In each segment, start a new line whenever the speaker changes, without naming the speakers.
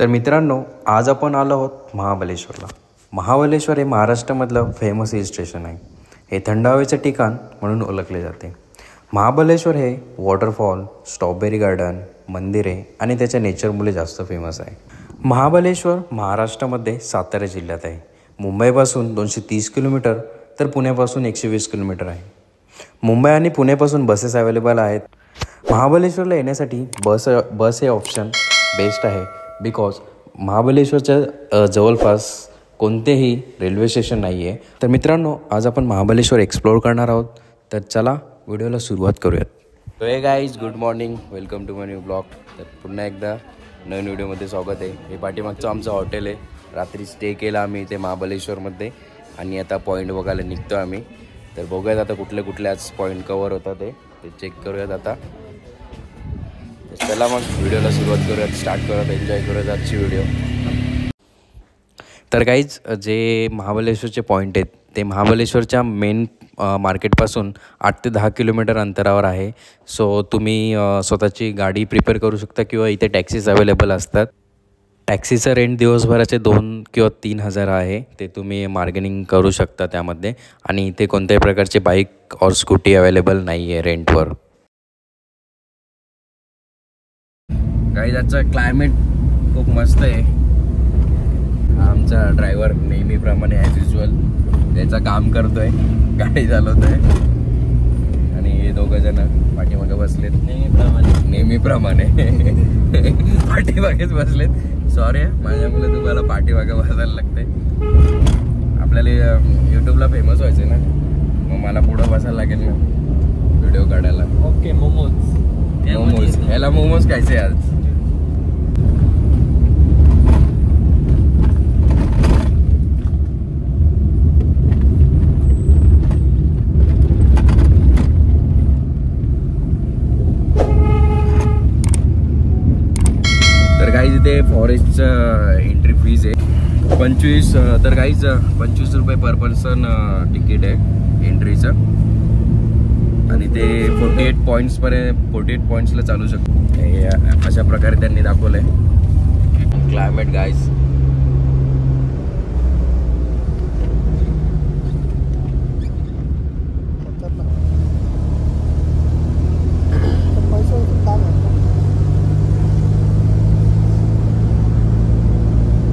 तर मित्रांनो, आज आपण आलो आहोत महाबलेश्वरला. महाबलेश्वर हे महाराष्ट्रामधलं फेमस हिल स्टेशन आहे. हे थंड हवेचं ठिकाण म्हणून ओळखले जाते. महाबलेश्वर हे वॉटरफॉल, स्ट्रॉबेरी गार्डन, मंदिरे आणि त्याच्या नेचरमुळे जास्त फेमस आहे. महाबलेश्वर महाराष्ट्रामध्ये सातारा जिल्ह्यात आहे. मुंबईपासून 230 किलोमीटर तर पुण्यापासून 120 किलोमीटर आहे. मुंबई आणि पुण्यापासून बसेस अवेलेबल आहेत. महाबलेश्वरला येण्यासाठी बस हे ऑप्शन बेस्ट आहे, बिकॉज महाबलेश्वरच्या जवळपास कोणतेही रेल्वे स्टेशन नाही आहे. तर मित्रांनो, आज आपण महाबलेश्वर एक्सप्लोअर करणार आहोत. तर चला व्हिडिओला सुरुवात करूयात. तो hey guys, good morning, welcome to my new blog. तर पुन्हा एकदा नवीन व्हिडिओमध्ये स्वागत आहे. हे पाठीमागचं आमचं हॉटेल आहे. रात्री स्टे केला आम्ही इथे महाबलेश्वरमध्ये आणि आता पॉईंट बघायला निघतो आम्ही. तर बघूयात आता कुठले आज पॉईंट कवर होतात ते चेक करूयात आता. चला मग व्हिडिओला सुरुवात करूयात, स्टार्ट करूयात, एन्जॉय करूयात आजची व्हिडिओ. तर गाईज, जे महाबलेश्वरचे पॉईंट आहेत ते महाबलेश्वरच्या मेन मार्केटपासून 8 ते 10 किलोमीटर अंतरावर आहे. सो तुम्ही स्वतःची गाडी प्रिपेअर करू शकता किंवा इथे टॅक्सीज अवेलेबल असतात. टॅक्सीचं रेंट दिवसभराचे 2 किंवा 3 हजार आहे. ते तुम्ही मार्गेनिंग करू शकता त्यामध्ये. आणि इथे कोणत्याही प्रकारचे बाईक और स्कूटी अवेलेबल नाही आहे रेंटवर. काही त्याचं क्लायमेट खूप मस्त आहे. आमचा ड्रायव्हर नेहमीप्रमाणे ॲज युजल त्याचं काम करतोय, गाडी चालवतोय. आणि हे दोघं जण पाठीमागे बसलेत नेहमीप्रमाणे पाठीमागेच बसलेत. सॉरी, माझ्यामुळे तुम्हाला पाठीमागे बसायला लागते. आपल्याला यूट्यूबला फेमस व्हायचं ना, मग मला पुढं बसायला लागेल ना व्हिडिओ काढायला.
ओके, मोमोज
याला मोमोज खायचे आज. तर गाईज इथे फॉरेस्टचं एंट्री फीज आहे 25. तर गाईज 25 रुपये पर पर्सन तिकीट आहे एंट्रीचं. आणि ते 48 पॉईंट्सला चालू शकतो. अशा प्रकारे त्यांनी दाखवलं आहे. क्लायमेट गाईज,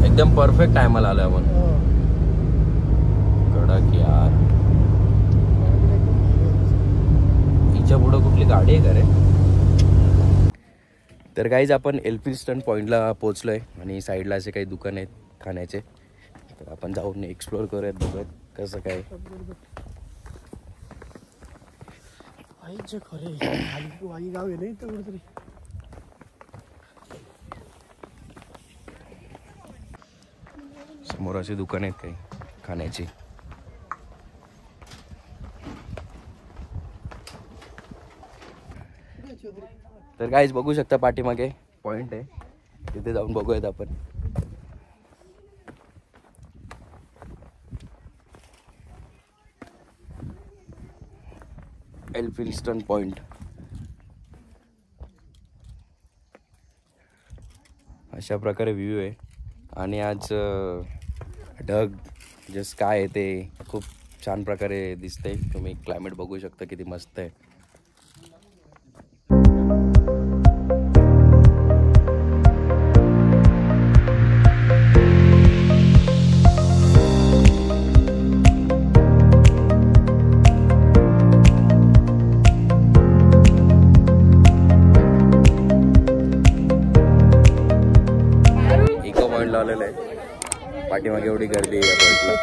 एकदम परफेक्ट टायमाला आलो आपण. कडक यार. हिच्या पुढं कुठली गाडी आहे का रे? तर गाईज, आपण एल्फिन्स्टन पॉईंटला पोहोचलो आहे आणि साईडला असे काही दुकान आहेत खाण्याचे. तर आपण जाऊन एक्सप्लोअर करूयात, बघूयात कसं काय. समोर अशी दुकान आहेत काही खाण्याची. तर गाईज बघू शकता पाठीमागे पॉइंट आहे, तिथे जाऊन बघूयात आपण. एल्फिन्स्टन पॉइंट अशा प्रकारे व्ह्यू आहे. आणि आज ढग जे स्काय आहे ते खूप छान प्रकारे दिसतंय. तुम्ही क्लायमेट बघू शकता किती मस्त आहे. लावलेलं आहे पाठीमागे, एवढी गर्दी आहे या पॉईंटला.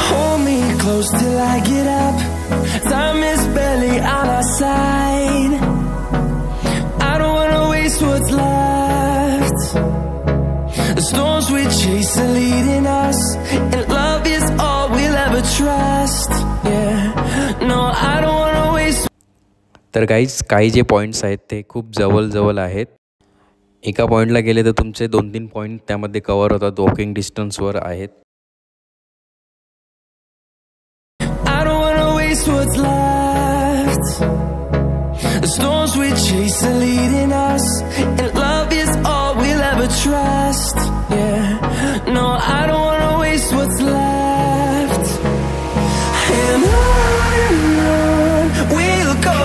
Hold me close till I get up. Time is barely on our side. I don't wanna waste what's left. The storms we chase are leading us, and love is all we'll ever trust.
तर guys, काही जे points आहेत ते खूप जवळ आहेत. एका पॉईंटला गेले तर तुमचे 2-3 पॉईंट त्यामध्ये कवर होतात, वॉकिंग डिस्टन्सवर आहेत.
what's left. The storms we chase are leading us, and love is all we'll ever trust. Yeah, no, I don't wanna waste what's left. And on we'll go.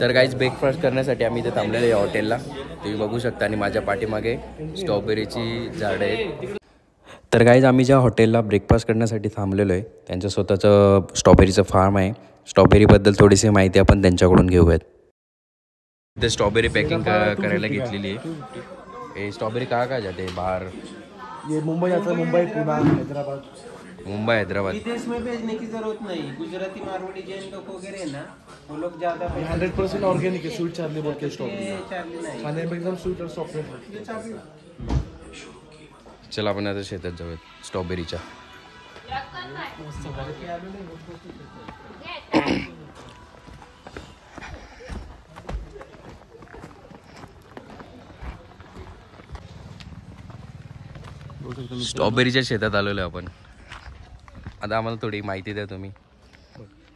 तर guys breakfast करण्यासाठी आम्ही इथे थांबलेलो आहे हॉटेलला, तुम्ही बघू शकता. आणि माझ्या पाठीमागे स्ट्रॉबेरीची झाडं आहेत. तर गाईज आम्ही ज्या हॉटेलला ब्रेकफास्ट करण्यासाठी थांबलेलो आहे त्यांचं स्वतःचं स्ट्रॉबेरीचं फार्म आहे. स्ट्रॉबेरीबद्दल थोडीशी माहिती आपण त्यांच्याकडून घेऊयात. इथे स्ट्रॉबेरी पॅकिंग करायला घेतलेली आहे. हे स्ट्रॉबेरी कहाँ जाते बाहर?
ये मुंबई आता, मुंबई, पुणे, हैदराबाद.
मुंबई, हैदराबाद.
विदेश में भेजने की जरूरत नहीं. गुजराती, मारवाड़ी, जैन लोग वगैरह है ना, वो लोग ज्यादा
100% ऑर्गेनिक है. स्वीट चार्ली बोल के स्ट्रॉबेरी
चार्ली नहीं.
खाने में एकदम स्वीट और सॉफ्ट.
चला आपण आता शेतात जाऊयात स्ट्रॉबेरीच्या. स्ट्रॉबेरीच्या शेतात आलेलो आपण. आता आम्हाला थोडी माहिती द्या तुम्ही.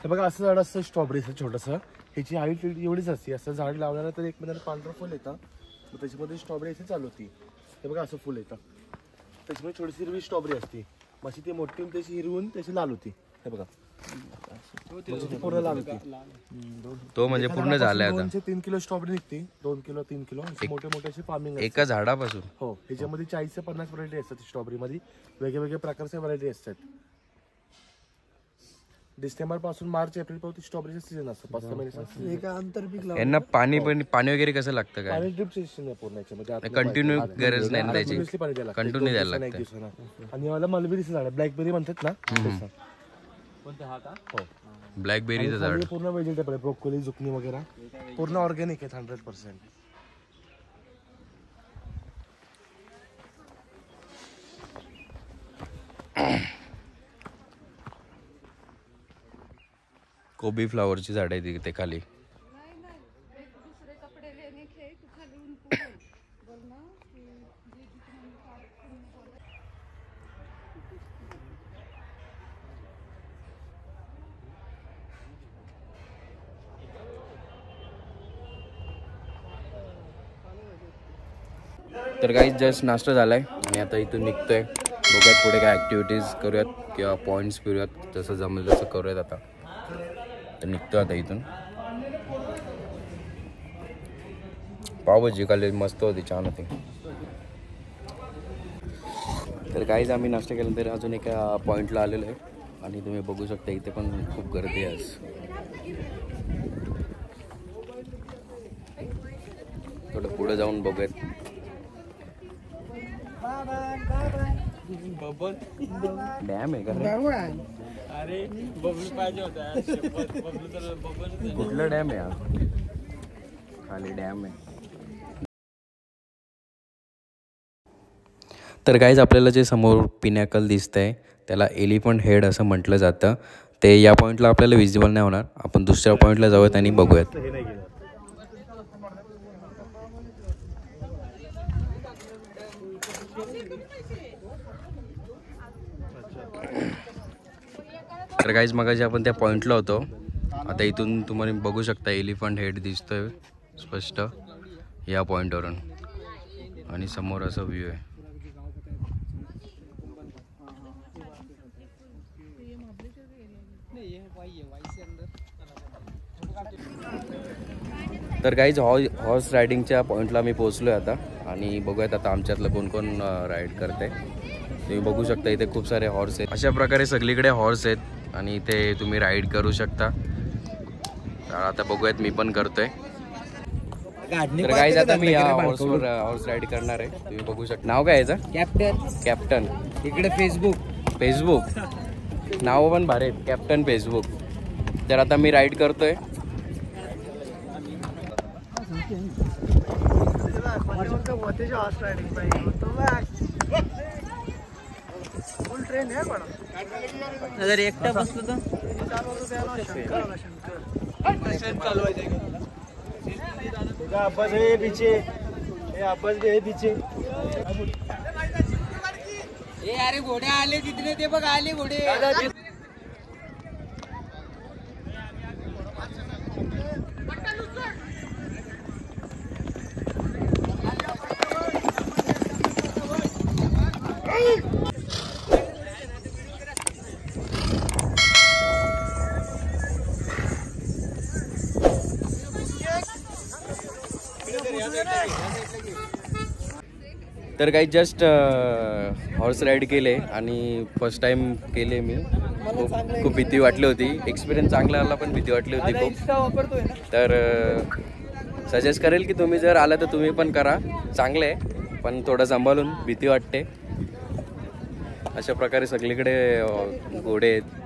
हे बघा असं झाड असतं स्ट्रॉबेरीचं छोटंसं. ह्याची हाईट एवढीच असते. असं झाड लावल्यानं तर 1 महिन्यात पांढरं फुल येतं. मग त्याच्यामध्ये स्ट्रॉबेरी अशी चालू होती. हे बघा असं फुल येतं. त्याच्यामध्ये थोडीशी हिरवी स्ट्रॉबेरी असते. मग अशी ती मोठी त्याची हिरवून त्याची लाल होती. हे बघा पूर्ण लाल होती.
तो म्हणजे पूर्ण झालाय आता.
2 ते 3 किलो स्ट्रॉबेरी निघते. 2 किलो 3 किलो मोठे मोठे असे फार्मिंग
एका झाडापासून.
हो, ह्याच्यामध्ये 40 ते 50 व्हरायटी असतात. स्ट्रॉबेरीमध्ये वेगवेगळ्या प्रकारच्या व्हरायटी असतात. डिसेंबर पासून मार्च एप्रिल पर्यंत स्ट्रॉबेरीचा सीजन असतो. 5 महिने.
यांना पाणी वगैरे कसं लागतं काय?
पाणी ड्रिप सिस्टम आहे पूर्ण याच्यामध्ये.
कंटिन्यू गरज नाही ना त्याची. कंटिन्यू द्यायला
लागतं.
लागतं.
आणि याला मलबेरीचं झाड, ब्लॅकबेरी म्हणतात ना. हो,
ब्लॅकबेरीचं झाड.
पूर्ण व्हेजिटेबल आहे. ब्रोकोली, जुकनी वगैरे पूर्ण ऑर्गॅनिक आहेत 100%.
कोबी फ्लावरची झाड आहे तिथे खाली. तर काही जस्ट नाश्ता झालाय आणि आता इथून निघतोय. बघूयात पुढे काय ॲक्टिव्हिटीज करूयात किंवा पॉईंट्स फिरूयात. जसं जमेल तसं करूयात. आता तर निघतो आता इथून. पावभाजी खाल्ली मस्त होती, छान होती. तर काहीच आम्ही नाश्ता केल्यानंतर अजून एका पॉईंटला आलेलो आहे आणि तुम्ही बघू शकता इथे पण खूप गर्दी आहे आज. थोडं पुढे जाऊन बघूयात. डॅम आहे का?
अरे बबलू पाहिजे होता.
कुठलं डॅम आहे हा? खाली डॅम आहे. तर गाईज आपल्याला जे समोर पिनॅकल दिसतंय त्याला एलिफंट हेड असं म्हटलं जातं. ते या पॉईंटला आपल्याला विजिबल नाही होणार. आपण दुसऱ्या पॉईंटला जाऊयात आणि बघूयात. तर गाईज मगाशी आपण त्या पॉईंटला होतो. आता इथून तुम्हाला बघू शकता एलिफंट हेड दिसतोय स्पष्ट या पॉईंटवरून. आणि समोर असा व्ह्यू आहे. तर गाईज हॉर्स रायडिंगच्या पॉईंटला मी पोहोचलो आहे आता. आणि बघूयात आता आमच्यातलं कोण कोण राईड करते. तुम्ही बघू शकता इथे खूप सारे हॉर्स आहेत. अशा प्रकारे सगळीकडे हॉर्स आहेत आणि इथे तुम्ही राईड करू शकता. तर आता बघूयात मी पण करतोय. तर गाईज आता मी या हॉर्स राईड करणार आहे. तुम्ही बघू शकता. नाव काय याचं? कॅप्टन.
इकडे
फेसबुक नाव पण भारी आहेत. Captain Facebook. तर आता मी राईड करतोय.
फुल ट्रेन है पण अगर एकटा बसलो तर अब्बास है पीछे. अब्बास भी है पीछे. ए अरे घोडे आले तिथे ते बघ. आले घोडे.
तर काही जस्ट हॉर्स राईड केले आणि फर्स्ट टाइम केले मी. खूप भीती वाटली होती. एक्सपिरियन्स चांगला आला पण भीती वाटली होती खूप. तर सजेस्ट करेल की तुम्ही जर आला तर तुम्ही पण करा. चांगलं आहे पण थोडं सांभाळून, भीती वाटते. अशा प्रकारे सगळीकडे घोडे आहेत.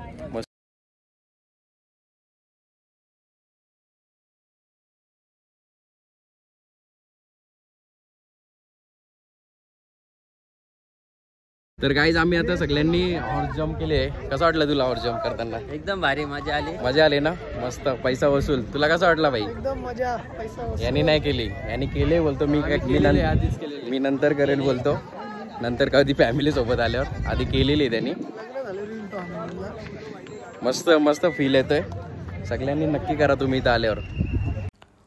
तर गाईज आम्ही आता सगळ्यांनी हॉर्स जम्प केले. कसं वाटलं तुला हॉर्स जम्प करताना?
एकदम भारी, मजा आली.
मजा आली ना? मस्त. पैसा वसूल. तुला कसं वाटला भाई?
एकदम मजा. पैसा
यांनी नाही केली, यांनी केले बोलतो. मी नंतर करेल बोलतो, नंतर कधी फॅमिली सोबत आल्यावर. आधी केलेली त्यांनी. मस्त मस्त फील येतोय. सगळ्यांनी नक्की करा तुम्ही इथं आल्यावर.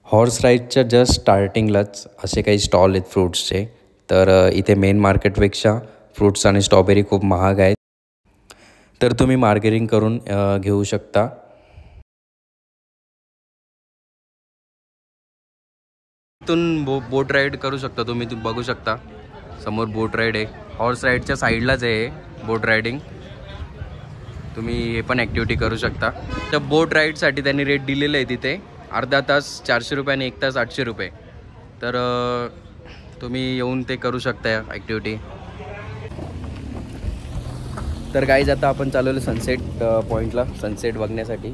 हॉर्स राईडच्या जस्ट स्टार्टिंगलाच असे काही स्टॉल आहेत फ्रूट्सचे. तर इथे मेन मार्केटपेक्षा फ्रूट्स आणि स्ट्रॉबेरी खूप महाग आहेत. तर तुम्ही मार्केटिंग करून घेऊ शकता. इथून बोट राईड करू शकता तुम्ही. बघू शकता समोर बोट राईड आहे. हॉर्स राईडच्या साईडलाच आहे बोट रायडिंग. तुम्ही हे पण ॲक्टिव्हिटी करू शकता. तर बोट राईडसाठी त्यांनी रेट दिलेलं आहे तिथे. अर्धा तास 400 रुपये आणि 1 तास 800 रुपये. तर तुम्ही येऊन ते करू शकता ॲक्टिव्हिटी. तर गाईज आता आपण चालवलं सनसेट पॉईंटला सनसेट बघण्यासाठी.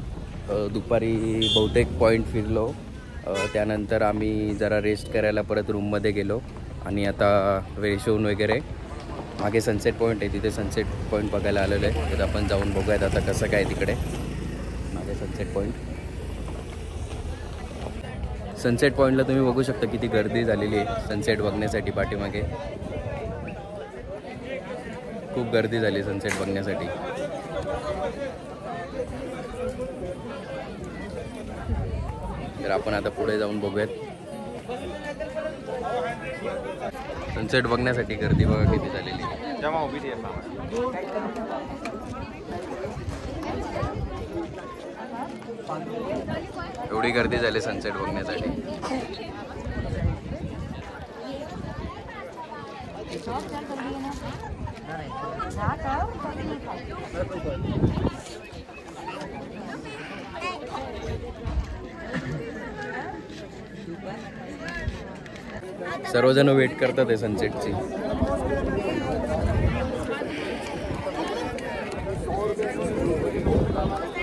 दुपारी बहुतेक पॉईंट फिरलो. त्यानंतर आम्ही जरा रेस्ट करायला परत रूममध्ये गेलो आणि आता फ्रेश होऊन वगैरे मागे सनसेट पॉईंट आहे तिथे सनसेट पॉईंट बघायला आलेलो आहे. तर आपण जाऊन बघूयात आता कसं काय तिकडे मागे सनसेट पॉईंट. सनसेट पॉईंटला तुम्ही बघू शकता किती गर्दी झालेली आहे सनसेट बघण्यासाठी. पाठीमागे खूप गर्दी झाली सनसेट बघण्यासाठी. तर आपण आता पुढे जाऊन बघूयात. सनसेट बघण्यासाठी गर्दी बघा किती झालेली. एवढी गर्दी झाली सनसेट बघण्यासाठी. सर्वजण वेट करतात आहे सनसेटची.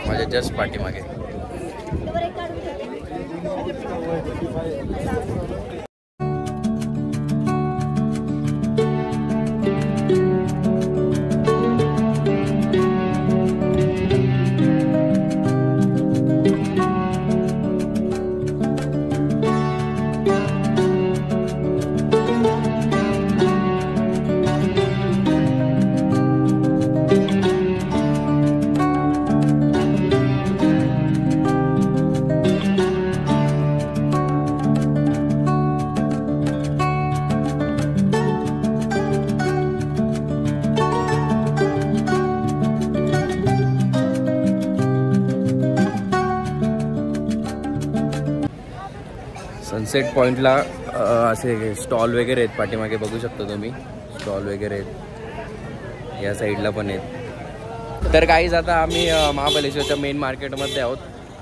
माझ्या जस्ट पाठीमागे. सनसेट पॉईंटला असे स्टॉल वगैरे आहेत पाठीमागे बघू शकता तुम्ही. स्टॉल वगैरे आहेत या साईडला पण आहेत. तर काहीच आता आम्ही महाबळेश्वरच्या मेन मार्केटमध्ये आहोत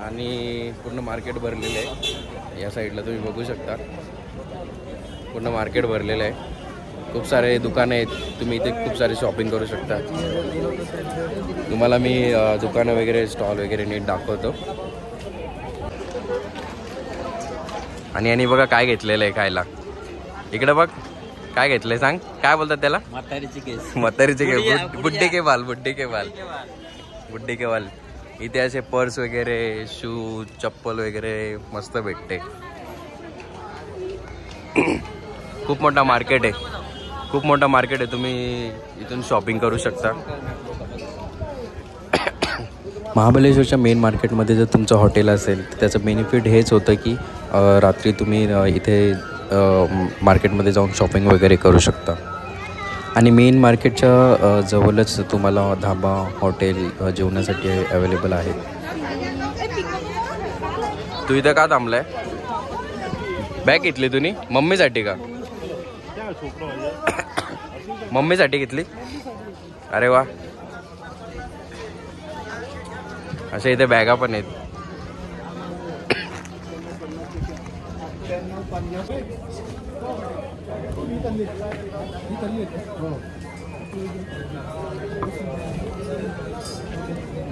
आणि पूर्ण मार्केट भरलेलं आहे. या साईडला तुम्ही बघू शकता पूर्ण मार्केट भरलेलं आहे. खूप सारे दुकानं आहेत. तुम्ही इथे खूप सारे शॉपिंग करू शकता. तुम्हाला मी दुकानं वगैरे स्टॉल वगैरे नीट दाखवतो. आणि यांनी बघा काय घेतलेलं आहे खायला. इकडे बघ काय घेतलंय सांग. काय बोलतात त्याला?
म्हातारीची केस.
म्हातारीचे केस. बुड्ढे के बाल. बुड्ढे के बाल. बुड्ढे के बाल. इथे असे पर्स वगैरे शूज चप्पल वगैरे मस्त भेटते. खूप मोठा मार्केट आहे. खूप मोठा मार्केट आहे. तुम्ही इथून शॉपिंग करू शकता. महाबळेश्वरच्या मेन मार्केटमध्ये जर तुमचं हॉटेल असेल तर त्याचं बेनिफिट हेच होतं की रात्री तुम्ही इथे मार्केटमध्ये जाऊन शॉपिंग वगैरे करू शकता. आणि मेन मार्केटच्या जवळच तुम्हाला धाबा हॉटेल जेवणासाठी अवेलेबल आहेत. तू इथं का थांबलाय? बॅग घेतली तुम्ही मम्मीसाठी का? मम्मीसाठी घेतली. अरे वा, अशा इथे बॅगा पण आहेत.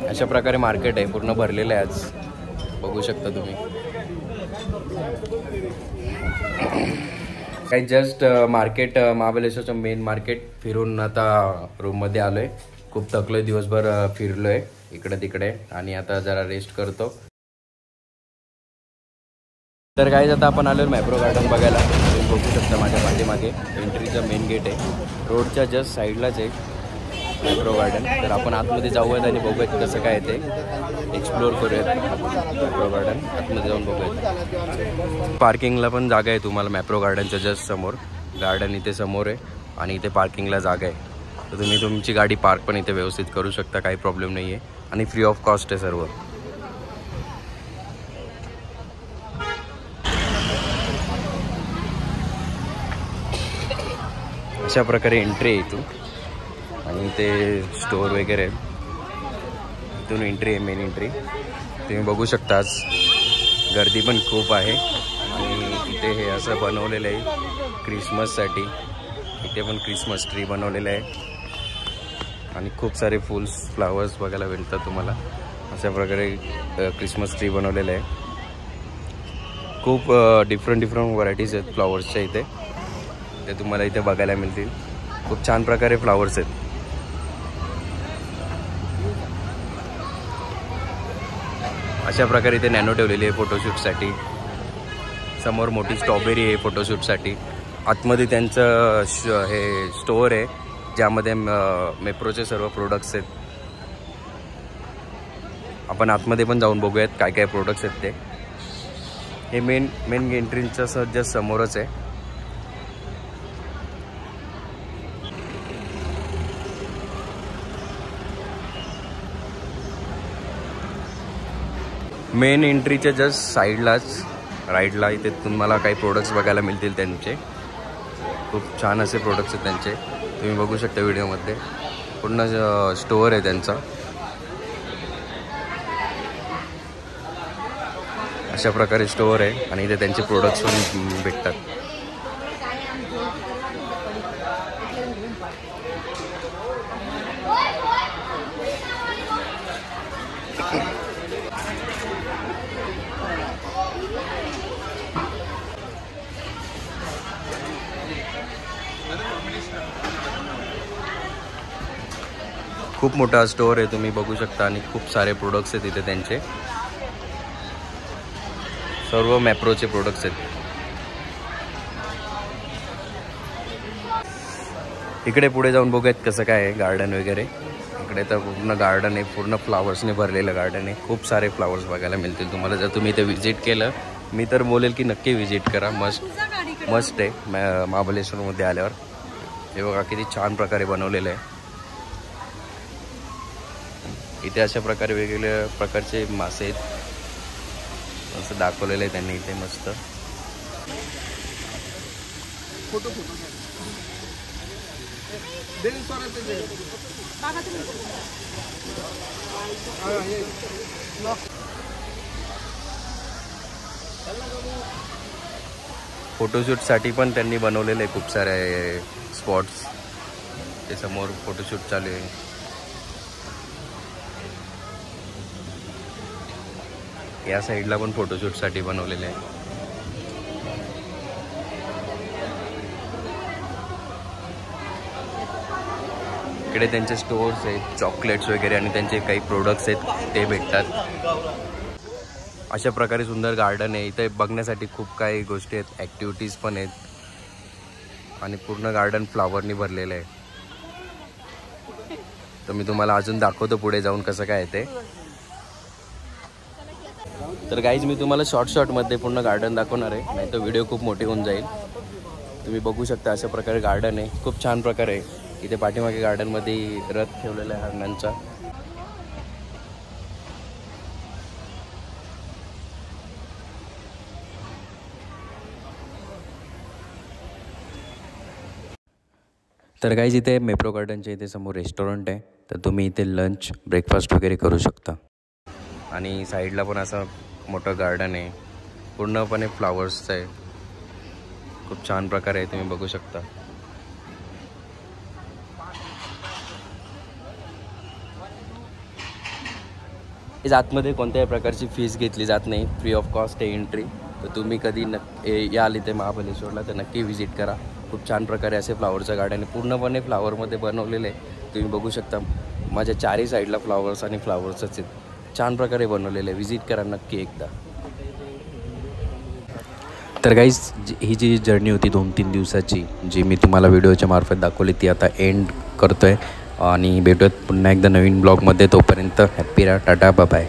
अशा प्रकारे मार्केट आहे, पूर्ण भरलेलं आहे आज, बघू शकता तुम्ही. काही जस्ट मार्केट महाबळेश्वरचं मेन मार्केट फिरून आता रूममध्ये आलोय. खूप थकलोय, दिवसभर फिरलोय इकडे तिकडे आणि आता जरा रेस्ट करतो. तर काय आता आपण आलो मॅप्रो गार्डन बघायला. तुम्ही बघू शकता माझ्या पाठीमागे एंट्रीचं मेन गेट आहे, रोडच्या जस्ट साईडलाच आहे मॅप्रो गार्डन. तर आपण आतमध्ये जाऊयात आणि बघूयात कसं काय ते एक्सप्लोअर करूयात मॅप्रो गार्डन. आतमध्ये जाऊन बघूयात. पार्किंगला पण जागा आहे तुम्हाला मॅप्रो गार्डनच्या जस्ट समोर. गार्डन इथे समोर आहे आणि इथे पार्किंगला जागा आहे, तर तुम्ही तुमची गाडी पार्क पण इथे व्यवस्थित करू शकता, काही प्रॉब्लेम नाही आहे आणि फ्री ऑफ कॉस्ट आहे सर्व. अशा प्रकारे एंट्री आहे इथून आणि इथे स्टोअर वगैरे आहे. इथून एंट्री आहे, मेन एंट्री. तुम्ही बघू शकता आज गर्दी पण खूप आहे आणि इथे हे असं बनवलेलं आहे क्रिसमससाठी. इथे पण क्रिसमस ट्री बनवलेलं आहे आणि खूप सारे फुल्स फ्लावर्स बघायला भेटतात तुम्हाला. अशा प्रकारे क्रिसमस ट्री बनवलेलं आहे. खूप डिफरंट व्हरायटीज आहेत फ्लॉवर्सच्या इथे, ते तुम्हाला इथे बघायला मिळतील. खूप छान प्रकारे फ्लॉवर्स आहेत. अशा प्रकारे इथे नॅनो ठेवलेली आहे फोटोशूटसाठी. समोर मोठी स्ट्रॉबेरी आहे फोटोशूटसाठी. आतमध्ये त्यांचं हे स्टोअर आहे ज्यामध्ये मेप्रोचे सर्व प्रोडक्ट्स आहेत. आपण आतमध्ये पण जाऊन बघूयात काय काय प्रोडक्ट्स आहेत ते. हे मेन एंट्रीचं जस्ट समोरच आहे. मेन एंट्रीच्या जस्ट साईडलाच राईटला इथे तुम्हाला काही प्रोडक्ट्स बघायला मिळतील त्यांचे. खूप छान असे प्रोडक्ट्स आहेत त्यांचे, तुम्ही बघू शकता व्हिडिओमध्ये. पूर्ण स्टोअर आहे त्यांचा. अशा प्रकारे स्टोअर आहे आणि इथे त्यांचे प्रोडक्ट्स पण भेटतात. खूप मोठा स्टोअर आहे तुम्ही बघू शकता आणि खूप सारे प्रोडक्ट्स आहेत इथे त्यांचे. सर्व मॅप्रोचे प्रोडक्ट्स आहेत. इकडे पुढे जाऊन बघूयात कसं काय आहे गार्डन वगैरे. इकडे तर पूर्ण गार्डन आहे, पूर्ण फ्लावर्सने भरलेलं गार्डन आहे. खूप सारे फ्लावर्स बघायला मिळतील तुम्हाला जर तुम्ही इथे व्हिजिट केलं. मी तर बोलेल की नक्की व्हिजिट करा, मस्ट आहे महाबळेश्वरमध्ये आल्यावर. हे बघा किती छान प्रकारे बनवलेलं आहे. इथे अशा प्रकारे वेगवेगळ्या प्रकारचे मासे आहेत असं दाखवलेलं आहे त्यांनी इथे मस्त. फोटोशूटसाठी पण त्यांनी बनवलेले आहे खूप सारे स्पॉट्स. ते समोर फोटोशूट चालू आहे. या साईडला पण फोटोशूटसाठी बनवलेले आहे. इकडे त्यांचे स्टोअर्स आहेत, चॉकलेट्स वगैरे आणि त्यांचे काही प्रोडक्ट्स आहेत ते भेटतात. अशा प्रकारे सुंदर गार्डन आहे. इथे बघण्यासाठी खूप काही गोष्टी आहेत, ॲक्टिव्हिटीज पण आहेत आणि पूर्ण गार्डन फ्लावरनी भरलेलं आहे. तर मी तुम्हाला अजून दाखवतो पुढे जाऊन कसं काय आहे ते. तर गाईज मी तुम्हाला शॉर्टमध्ये पूर्ण गार्डन दाखवणार आहे, नाही तर व्हिडिओ खूप मोठी होऊन जाईल. तुम्ही बघू शकता अशा प्रकारे गार्डन आहे, खूप छान प्रकारे आहे. इथे पाठीमागे गार्डनमध्ये रथ ठेवलेला आहे हरणांचा. तर काही इथे मेप्रो गार्डनच्या इथे समोर रेस्टॉरंट आहे, तर तुम्ही इथे लंच ब्रेकफास्ट वगैरे करू शकता. आणि साईडला पण असं मोठं गार्डन आहे, पूर्णपणे फ्लावर्सचं आहे. खूप छान प्रकारे आहे, तुम्ही बघू शकता. आतमध्ये कोणत्याही प्रकारची फीस घेतली जात नाही, फ्री ऑफ कॉस्ट आहे एंट्री. तर तुम्ही कधी याल इथे महाबलेश्वरला तर नक्की व्हिजिट करा. खूप छान प्रकारे असे फ्लावरचं गार्डन आहे, पूर्णपणे फ्लावरमध्ये बनवलेलं आहे. तुम्ही बघू शकता माझ्या चारही साईडला फ्लावर्स आणि फ्लावर्सच आहेत. छान प्रकारे बनवलेलं आहे, व्हिजिट करा नक्की एकदा. तर गाईज ही जी जर्नी होती 2-3 दिवसाची, जी मी तुम्हाला व्हिडिओच्या मार्फत दाखवली, ती आता एंड करतो आहे. आणि भेटूयात पुन्हा एकदा नवीन ब्लॉगमध्ये. तोपर्यंत हॅप्पी राहा, टाटा, बाय बाय.